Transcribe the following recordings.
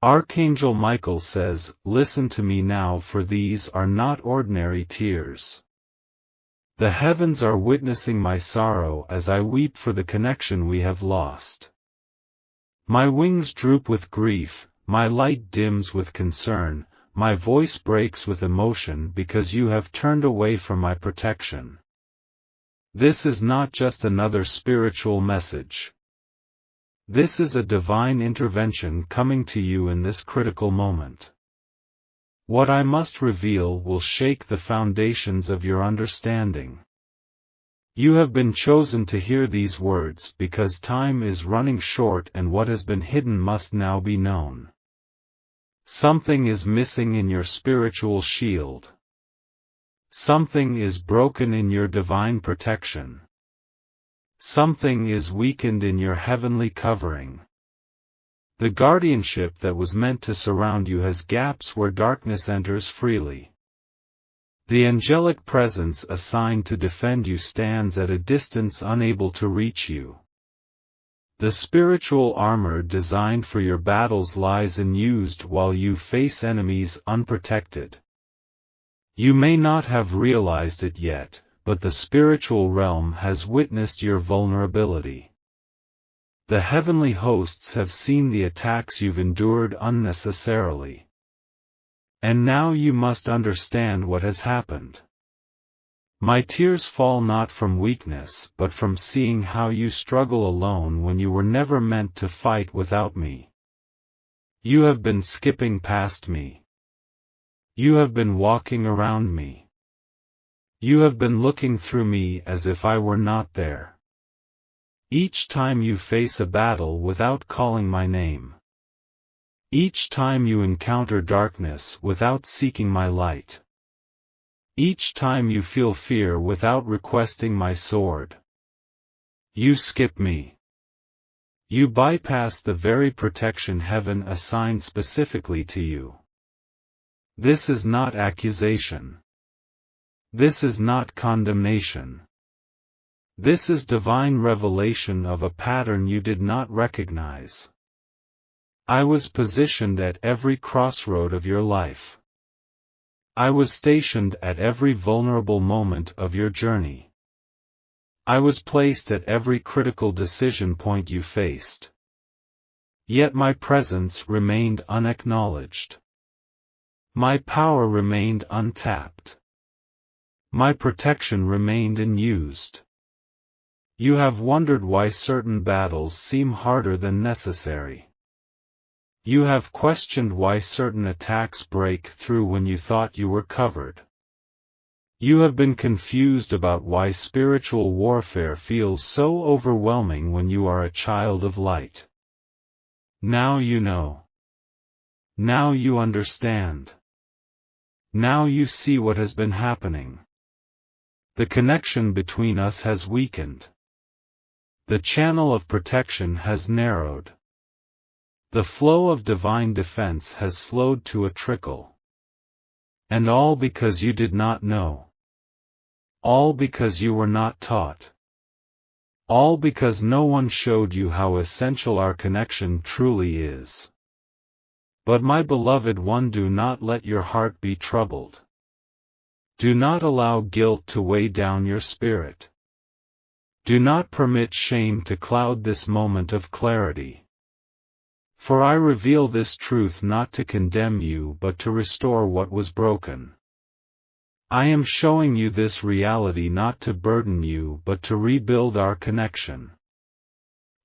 Archangel Michael says, "Listen to me now, for these are not ordinary tears. The heavens are witnessing my sorrow as I weep for the connection we have lost. My wings droop with grief, my light dims with concern, my voice breaks with emotion because you have turned away from my protection." This is not just another spiritual message. This is a divine intervention coming to you in this critical moment. What I must reveal will shake the foundations of your understanding. You have been chosen to hear these words because time is running short and what has been hidden must now be known. Something is missing in your spiritual shield. Something is broken in your divine protection. Something is weakened in your heavenly covering. The guardianship that was meant to surround you has gaps where darkness enters freely. The angelic presence assigned to defend you stands at a distance, unable to reach you. The spiritual armor designed for your battles lies unused while you face enemies unprotected. You may not have realized it yet, but the spiritual realm has witnessed your vulnerability. The heavenly hosts have seen the attacks you've endured unnecessarily. And now you must understand what has happened. My tears fall not from weakness but from seeing how you struggle alone when you were never meant to fight without me. You have been skipping past me. You have been walking around me. You have been looking through me as if I were not there. Each time you face a battle without calling my name. Each time you encounter darkness without seeking my light. Each time you feel fear without requesting my sword. You skip me. You bypass the very protection heaven assigned specifically to you. This is not accusation. This is not condemnation. This is divine revelation of a pattern you did not recognize. I was positioned at every crossroad of your life. I was stationed at every vulnerable moment of your journey. I was placed at every critical decision point you faced. Yet my presence remained unacknowledged. My power remained untapped. My protection remained unused. You have wondered why certain battles seem harder than necessary. You have questioned why certain attacks break through when you thought you were covered. You have been confused about why spiritual warfare feels so overwhelming when you are a child of light. Now you know. Now you understand. Now you see what has been happening. The connection between us has weakened. The channel of protection has narrowed. The flow of divine defense has slowed to a trickle. And all because you did not know. All because you were not taught. All because no one showed you how essential our connection truly is. But my beloved one, do not let your heart be troubled. Do not allow guilt to weigh down your spirit. Do not permit shame to cloud this moment of clarity. For I reveal this truth not to condemn you but to restore what was broken. I am showing you this reality not to burden you but to rebuild our connection.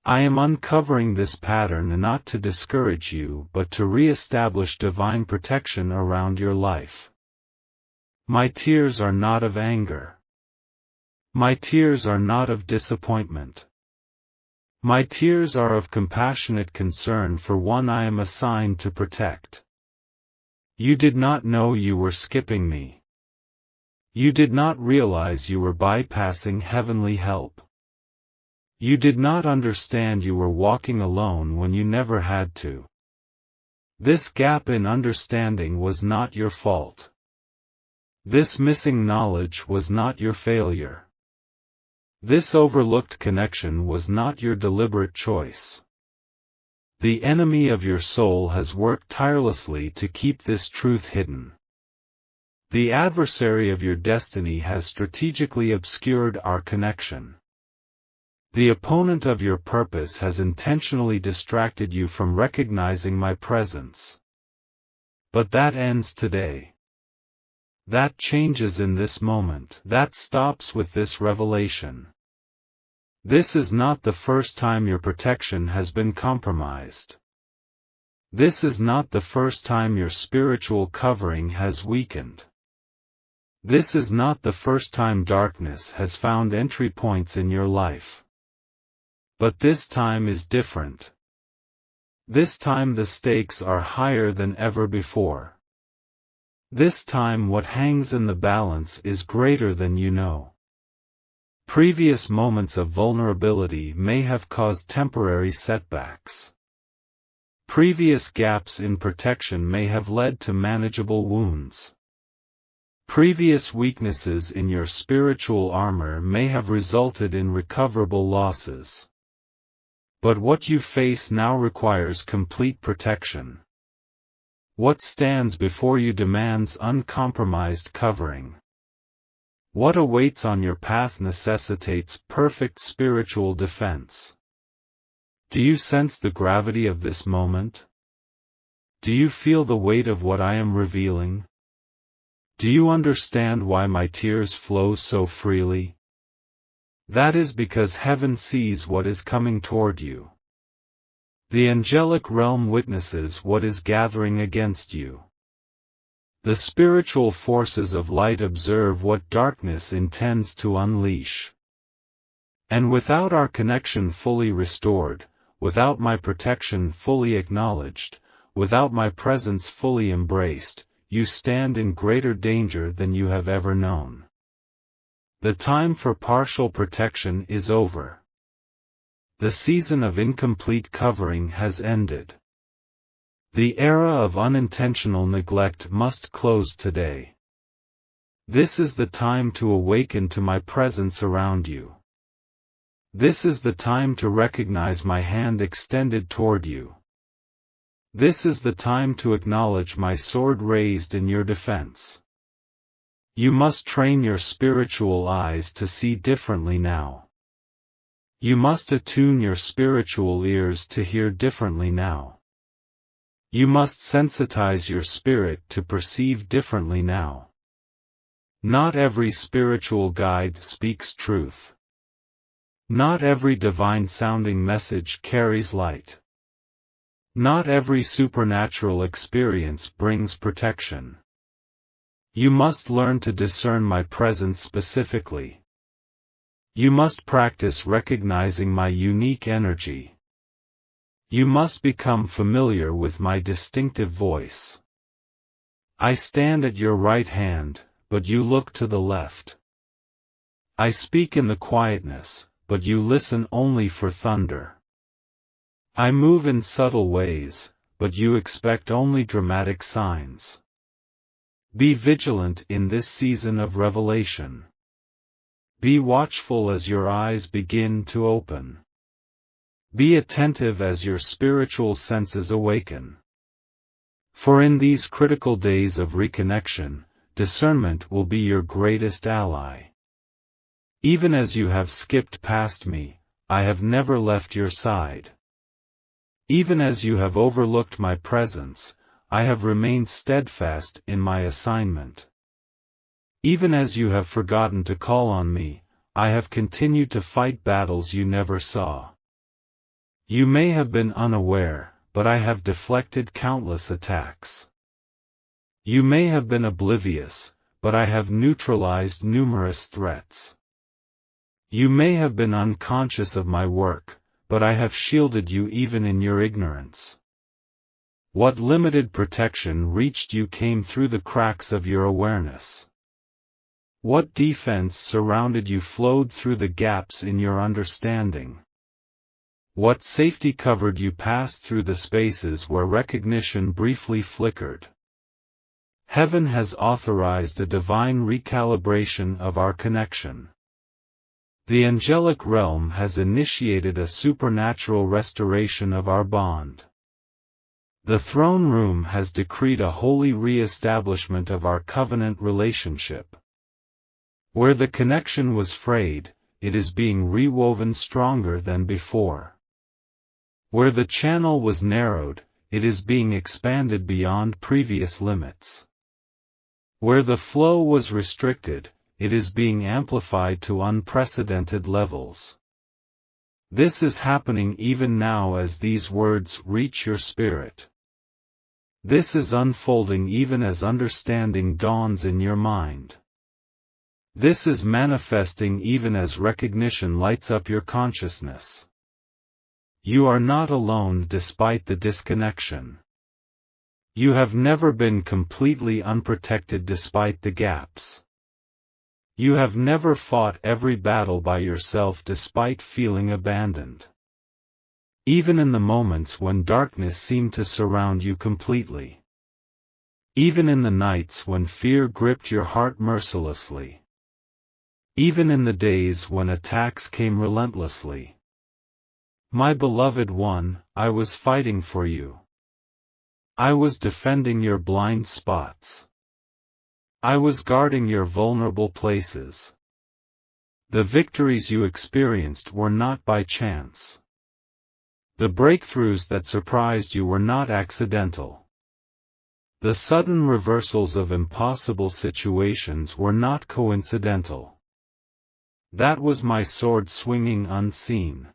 I am uncovering this pattern not to discourage you but to re-establish divine protection around your life. My tears are not of anger. My tears are not of disappointment. My tears are of compassionate concern for one I am assigned to protect. You did not know you were skipping me. You did not realize you were bypassing heavenly help. You did not understand you were walking alone when you never had to. This gap in understanding was not your fault. This missing knowledge was not your failure. This overlooked connection was not your deliberate choice. The enemy of your soul has worked tirelessly to keep this truth hidden. The adversary of your destiny has strategically obscured our connection. The opponent of your purpose has intentionally distracted you from recognizing my presence. But that ends today. That changes in this moment. That stops with this revelation. This is not the first time your protection has been compromised. This is not the first time your spiritual covering has weakened. This is not the first time darkness has found entry points in your life. But this time is different. This time the stakes are higher than ever before. This time what hangs in the balance is greater than you know. Previous moments of vulnerability may have caused temporary setbacks. Previous gaps in protection may have led to manageable wounds. Previous weaknesses in your spiritual armor may have resulted in recoverable losses. But what you face now requires complete protection. What stands before you demands uncompromised covering. What awaits on your path necessitates perfect spiritual defense. Do you sense the gravity of this moment? Do you feel the weight of what I am revealing? Do you understand why my tears flow so freely? That is because heaven sees what is coming toward you. The angelic realm witnesses what is gathering against you. The spiritual forces of light observe what darkness intends to unleash. And without our connection fully restored, without my protection fully acknowledged, without my presence fully embraced, you stand in greater danger than you have ever known. The time for partial protection is over. The season of incomplete covering has ended. The era of unintentional neglect must close today. This is the time to awaken to my presence around you. This is the time to recognize my hand extended toward you. This is the time to acknowledge my sword raised in your defense. You must train your spiritual eyes to see differently now. You must attune your spiritual ears to hear differently now. You must sensitize your spirit to perceive differently now. Not every spiritual guide speaks truth. Not every divine-sounding message carries light. Not every supernatural experience brings protection. You must learn to discern my presence specifically. You must practice recognizing my unique energy. You must become familiar with my distinctive voice. I stand at your right hand, but you look to the left. I speak in the quietness, but you listen only for thunder. I move in subtle ways, but you expect only dramatic signs. Be vigilant in this season of revelation. Be watchful as your eyes begin to open. Be attentive as your spiritual senses awaken. For in these critical days of reconnection, discernment will be your greatest ally. Even as you have skipped past me, I have never left your side. Even as you have overlooked my presence, I have remained steadfast in my assignment. Even as you have forgotten to call on me, I have continued to fight battles you never saw. You may have been unaware, but I have deflected countless attacks. You may have been oblivious, but I have neutralized numerous threats. You may have been unconscious of my work, but I have shielded you even in your ignorance. What limited protection reached you came through the cracks of your awareness. What defense surrounded you flowed through the gaps in your understanding. What safety covered you passed through the spaces where recognition briefly flickered. Heaven has authorized a divine recalibration of our connection. The angelic realm has initiated a supernatural restoration of our bond. The throne room has decreed a holy re-establishment of our covenant relationship. Where the connection was frayed, it is being rewoven stronger than before. Where the channel was narrowed, it is being expanded beyond previous limits. Where the flow was restricted, it is being amplified to unprecedented levels. This is happening even now as these words reach your spirit. This is unfolding even as understanding dawns in your mind. This is manifesting even as recognition lights up your consciousness. You are not alone despite the disconnection. You have never been completely unprotected despite the gaps. You have never fought every battle by yourself despite feeling abandoned. Even in the moments when darkness seemed to surround you completely. Even in the nights when fear gripped your heart mercilessly. Even in the days when attacks came relentlessly. My beloved one, I was fighting for you. I was defending your blind spots. I was guarding your vulnerable places. The victories you experienced were not by chance. The breakthroughs that surprised you were not accidental. The sudden reversals of impossible situations were not coincidental. That was my sword swinging unseen.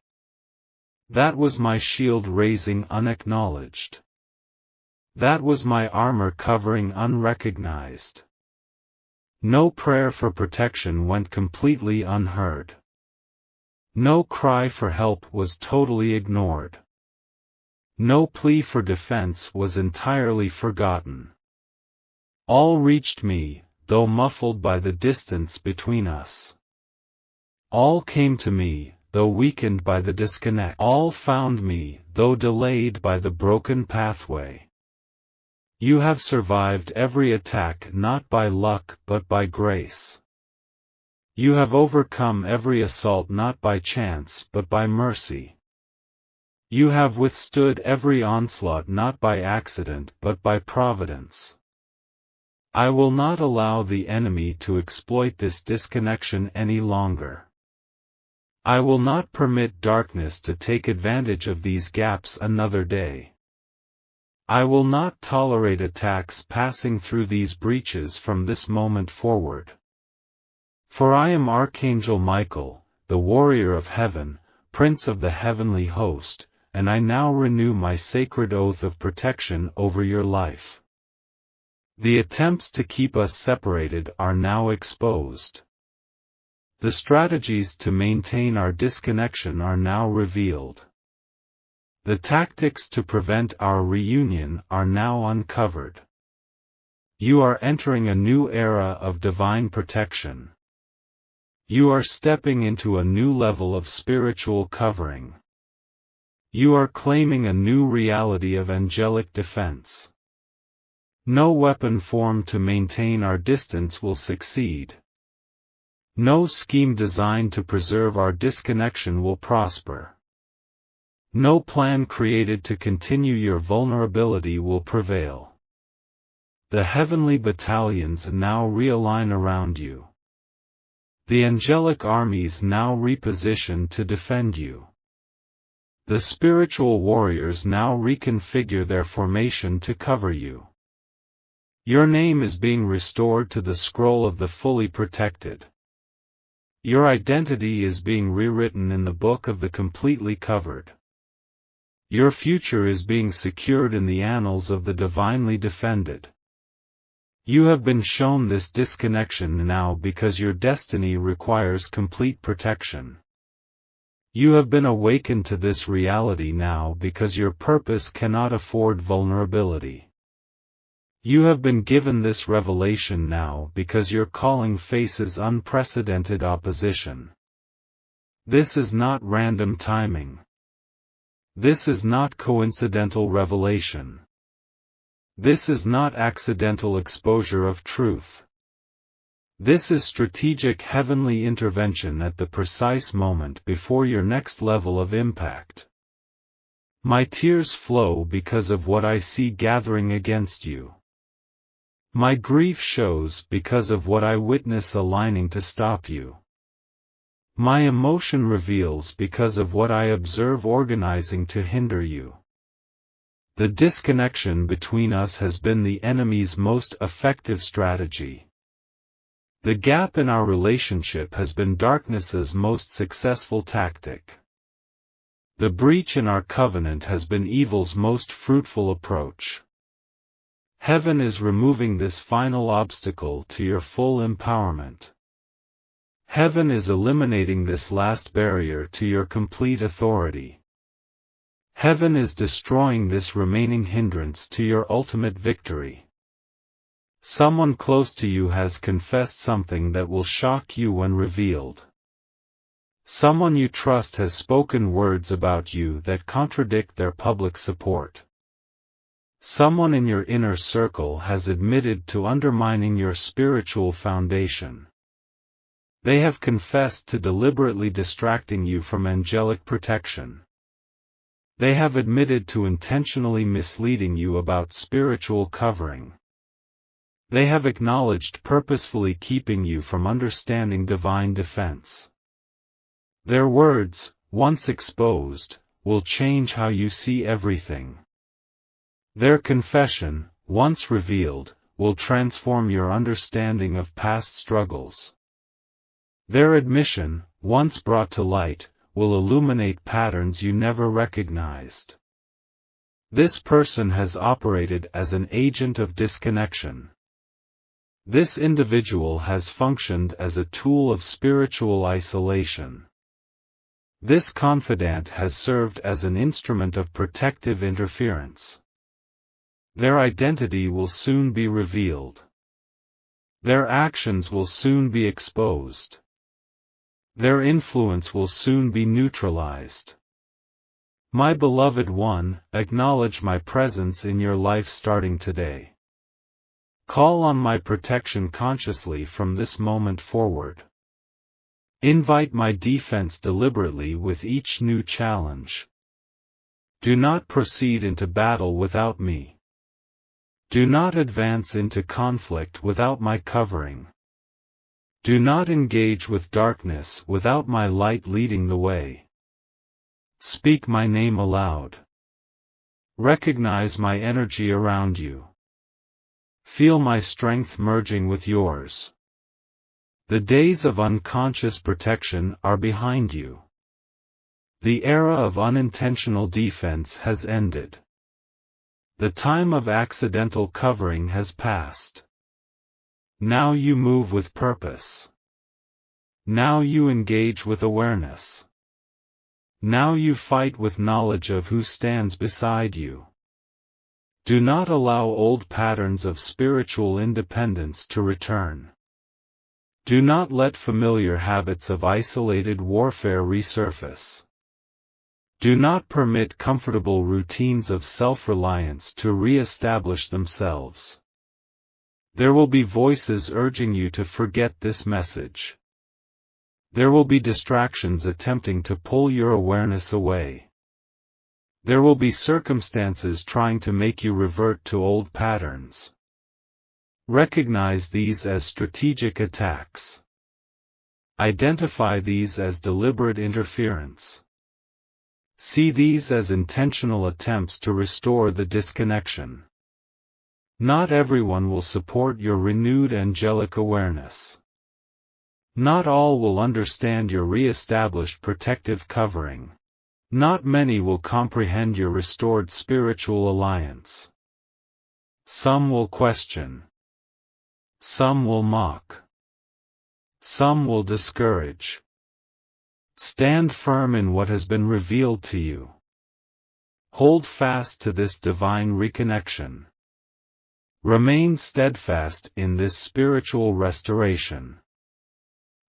That was my shield raising unacknowledged. That was my armor covering unrecognized. No prayer for protection went completely unheard. No cry for help was totally ignored. No plea for defense was entirely forgotten. All reached me, though muffled by the distance between us. All came to me, though weakened by the disconnect. All found me, though delayed by the broken pathway. You have survived every attack not by luck but by grace. You have overcome every assault not by chance but by mercy. You have withstood every onslaught not by accident but by providence. I will not allow the enemy to exploit this disconnection any longer. I will not permit darkness to take advantage of these gaps another day. I will not tolerate attacks passing through these breaches from this moment forward. For I am Archangel Michael, the warrior of heaven, prince of the heavenly host, and I now renew my sacred oath of protection over your life. The attempts to keep us separated are now exposed. The strategies to maintain our disconnection are now revealed. The tactics to prevent our reunion are now uncovered. You are entering a new era of divine protection. You are stepping into a new level of spiritual covering. You are claiming a new reality of angelic defense. No weapon formed to maintain our distance will succeed. No scheme designed to preserve our disconnection will prosper. No plan created to continue your vulnerability will prevail. The heavenly battalions now realign around you. The angelic armies now reposition to defend you. The spiritual warriors now reconfigure their formation to cover you. Your name is being restored to the scroll of the fully protected. Your identity is being rewritten in the book of the completely covered. Your future is being secured in the annals of the divinely defended. You have been shown this disconnection now because your destiny requires complete protection. You have been awakened to this reality now because your purpose cannot afford vulnerability. You have been given this revelation now because your calling faces unprecedented opposition. This is not random timing. This is not coincidental revelation. This is not accidental exposure of truth. This is strategic heavenly intervention at the precise moment before your next level of impact. My tears flow because of what I see gathering against you. My grief shows because of what I witness aligning to stop you. My emotion reveals because of what I observe organizing to hinder you. The disconnection between us has been the enemy's most effective strategy. The gap in our relationship has been darkness's most successful tactic. The breach in our covenant has been evil's most fruitful approach. Heaven is removing this final obstacle to your full empowerment. Heaven is eliminating this last barrier to your complete authority. Heaven is destroying this remaining hindrance to your ultimate victory. Someone close to you has confessed something that will shock you when revealed. Someone you trust has spoken words about you that contradict their public support. Someone in your inner circle has admitted to undermining your spiritual foundation. They have confessed to deliberately distracting you from angelic protection. They have admitted to intentionally misleading you about spiritual covering. They have acknowledged purposefully keeping you from understanding divine defense. Their words, once exposed, will change how you see everything. Their confession, once revealed, will transform your understanding of past struggles. Their admission, once brought to light, will illuminate patterns you never recognized. This person has operated as an agent of disconnection. This individual has functioned as a tool of spiritual isolation. This confidant has served as an instrument of protective interference. Their identity will soon be revealed. Their actions will soon be exposed. Their influence will soon be neutralized. My beloved one, acknowledge my presence in your life starting today. Call on my protection consciously from this moment forward. Invite my defense deliberately with each new challenge. Do not proceed into battle without me. Do not advance into conflict without my covering. Do not engage with darkness without my light leading the way. Speak my name aloud. Recognize my energy around you. Feel my strength merging with yours. The days of unconscious protection are behind you. The era of unintentional defense has ended. The time of accidental covering has passed. Now you move with purpose. Now you engage with awareness. Now you fight with knowledge of who stands beside you. Do not allow old patterns of spiritual independence to return. Do not let familiar habits of isolated warfare resurface. Do not permit comfortable routines of self-reliance to re-establish themselves. There will be voices urging you to forget this message. There will be distractions attempting to pull your awareness away. There will be circumstances trying to make you revert to old patterns. Recognize these as strategic attacks. Identify these as deliberate interference. See these as intentional attempts to restore the disconnection. Not everyone will support your renewed angelic awareness. Not all will understand your re-established protective covering. Not many will comprehend your restored spiritual alliance. Some will question. Some will mock. Some will discourage. Stand firm in what has been revealed to you. Hold fast to this divine reconnection. Remain steadfast in this spiritual restoration.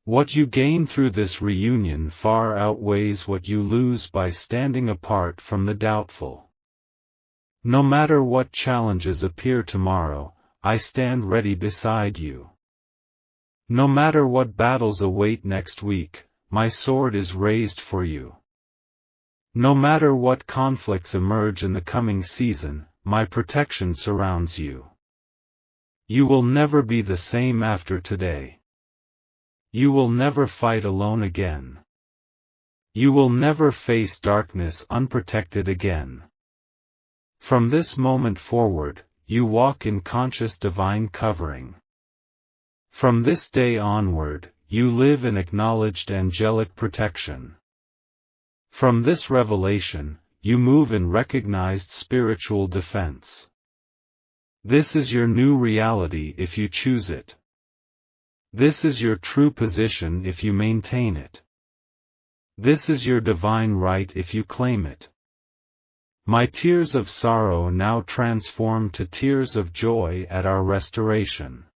What you gain through this reunion far outweighs what you lose by standing apart from the doubtful. No matter what challenges appear tomorrow, I stand ready beside you. No matter what battles await next week, my sword is raised for you. No matter what conflicts emerge in the coming season, my protection surrounds you. You will never be the same after today. You will never fight alone again. You will never face darkness unprotected again. From this moment forward, you walk in conscious divine covering. From this day onward, you live in acknowledged angelic protection. From this revelation, you move in recognized spiritual defense. This is your new reality if you choose it. This is your true position if you maintain it. This is your divine right if you claim it. My tears of sorrow now transform to tears of joy at our restoration.